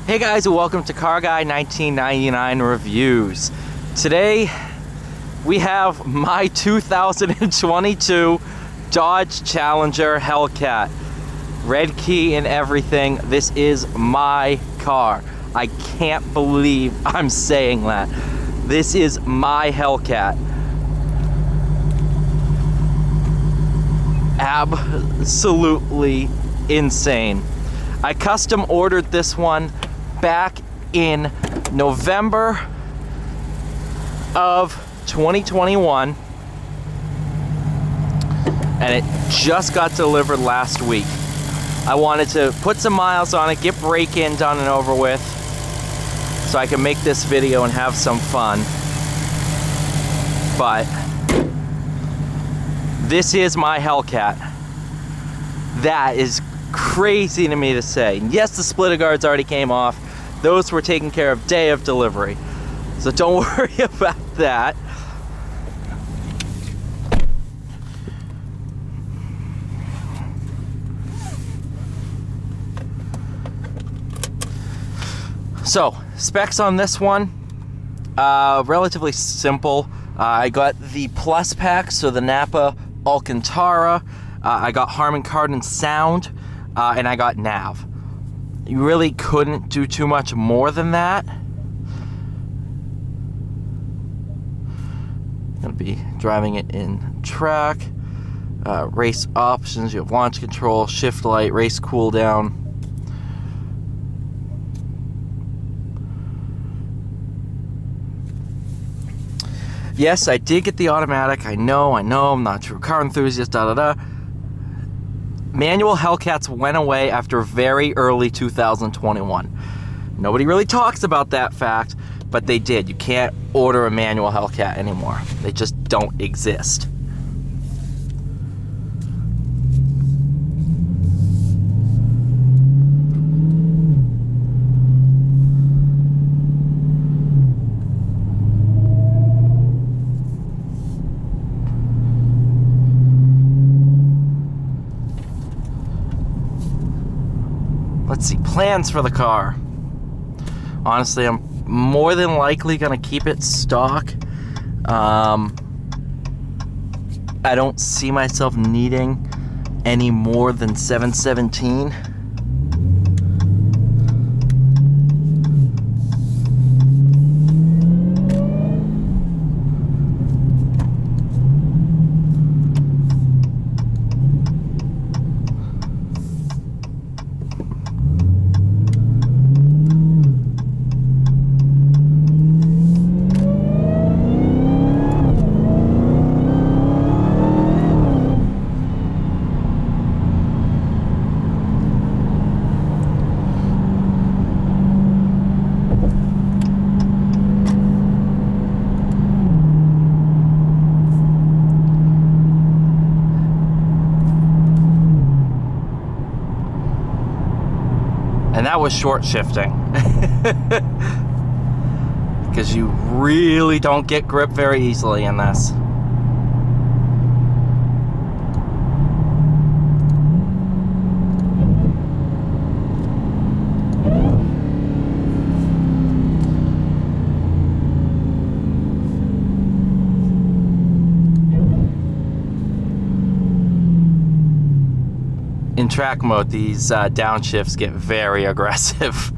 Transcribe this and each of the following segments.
Hey guys, and welcome to Car Guy 1999 Reviews. Today we have my 2022 Dodge Challenger Hellcat. Red key and everything. This is my car. I can't believe I'm saying that. This is my Hellcat. Absolutely insane. I custom ordered this one back in November of 2021, and it just got delivered last week. I wanted to put some miles on it, get break-in done and over with, so I can make this video and have some fun. But this is my Hellcat. That is crazy to me to say. Yes, the splitter guards already came off. Those were taken care of day of delivery, so don't worry about that. So, specs on this one, relatively simple. I got the Plus pack, so the Napa Alcantara. I got Harman Kardon Sound, and I got Nav. You really couldn't do too much more than that. I'm gonna be driving it in track. Race options, you have launch control, shift light, race cool down. Yes, I did get the automatic. I know, I'm not a true car enthusiast, Manual Hellcats went away after very early 2021. Nobody really talks about that fact, but they did. You can't order a manual Hellcat anymore. They just don't exist. Let's see, plans for the car. Honestly, I'm more than likely gonna keep it stock. I don't see myself needing any more than 717. And that was short shifting. Because you really don't get grip very easily in this. In track mode, these downshifts get very aggressive.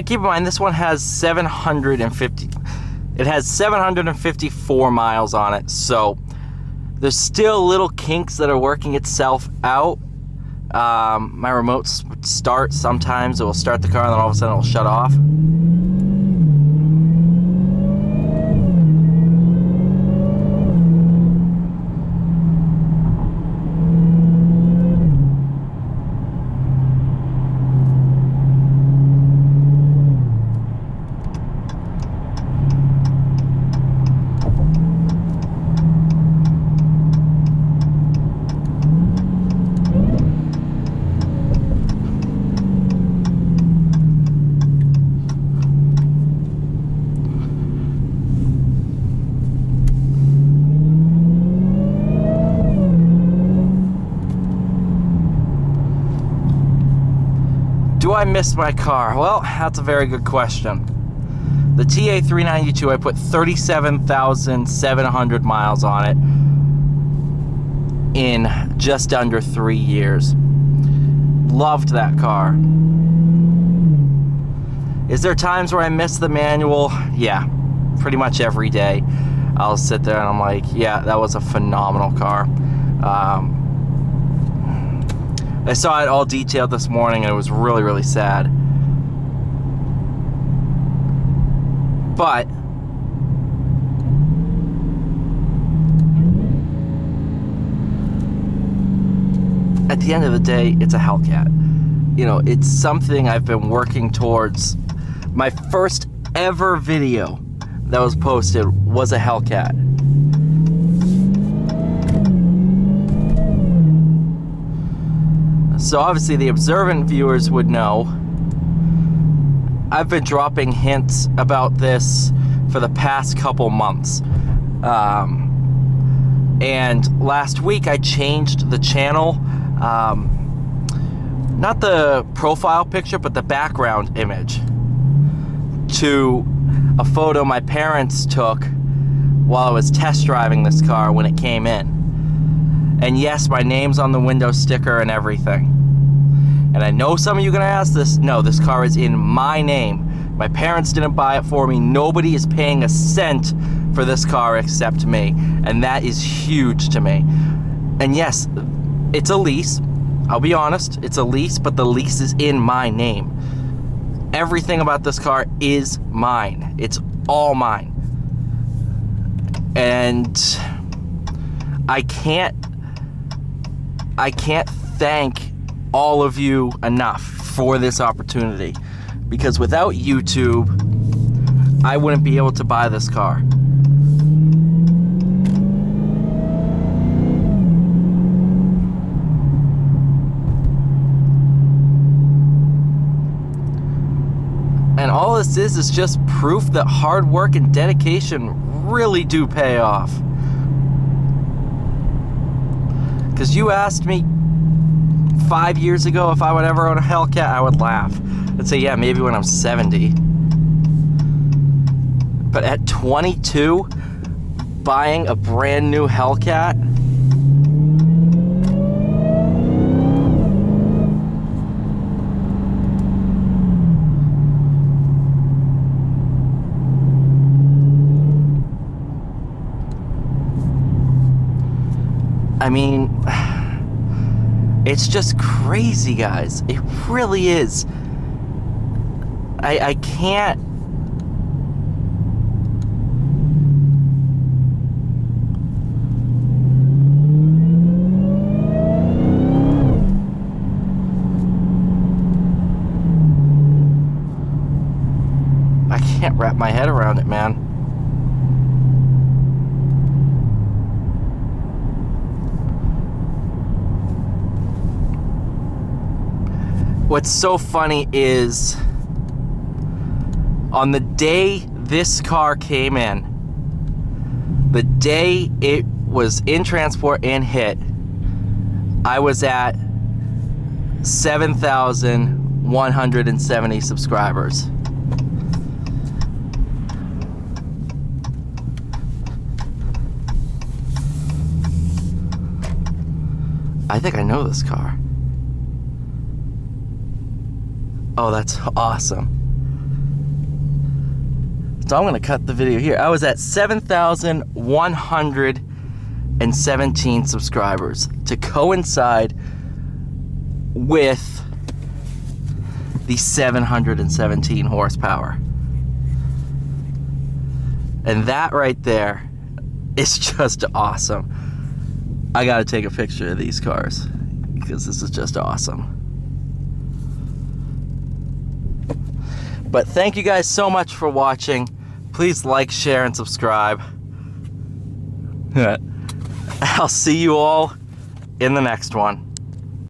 Keep in mind, this one has 754 miles on it, so there's still little kinks that are working itself out. My remote start, sometimes it will start the car and then all of a sudden it will shut off. Do I miss my car? Well, that's a very good question. The TA392, I put 37,700 miles on it in just under 3 years. Loved that car. Is there times where I miss the manual? Yeah, pretty much every day. I'll sit there and I'm like, yeah, that was a phenomenal car. I saw it all detailed this morning and it was really, really sad. But at the end of the day, it's a Hellcat. You know, it's something I've been working towards. My first ever video that was posted was a Hellcat. So obviously the observant viewers would know I've been dropping hints about this for the past couple months. And last week I changed the channel, not the profile picture, but the background image, to a photo my parents took while I was test driving this car when it came in. And yes, my name's on the window sticker and everything. And I know some of you are gonna ask this. No, this car is in my name. My parents didn't buy it for me. Nobody is paying a cent for this car except me. And that is huge to me. And yes, it's a lease. I'll be honest, it's a lease, but the lease is in my name. Everything about this car is mine. It's all mine. And I can't thank all of you enough for this opportunity, because without YouTube, I wouldn't be able to buy this car. And all this is just proof that hard work and dedication really do pay off. Because you asked me 5 years ago if I would ever own a Hellcat, I would laugh. I'd say, yeah, maybe when I'm 70. But at 22, buying a brand new Hellcat, I mean, it's just crazy, guys. It really is. I can't. I can't wrap my head around it, man. What's so funny is, on the day this car came in, the day it was in transport and hit, I was at 7,170 subscribers. I think I know this car. Oh, that's awesome. So I'm gonna cut the video here. I was at 7,117 subscribers to coincide with the 717 horsepower. And that right there is just awesome. I gotta take a picture of these cars because this is just awesome. But thank you guys so much for watching. Please like, share, and subscribe. I'll see you all in the next one.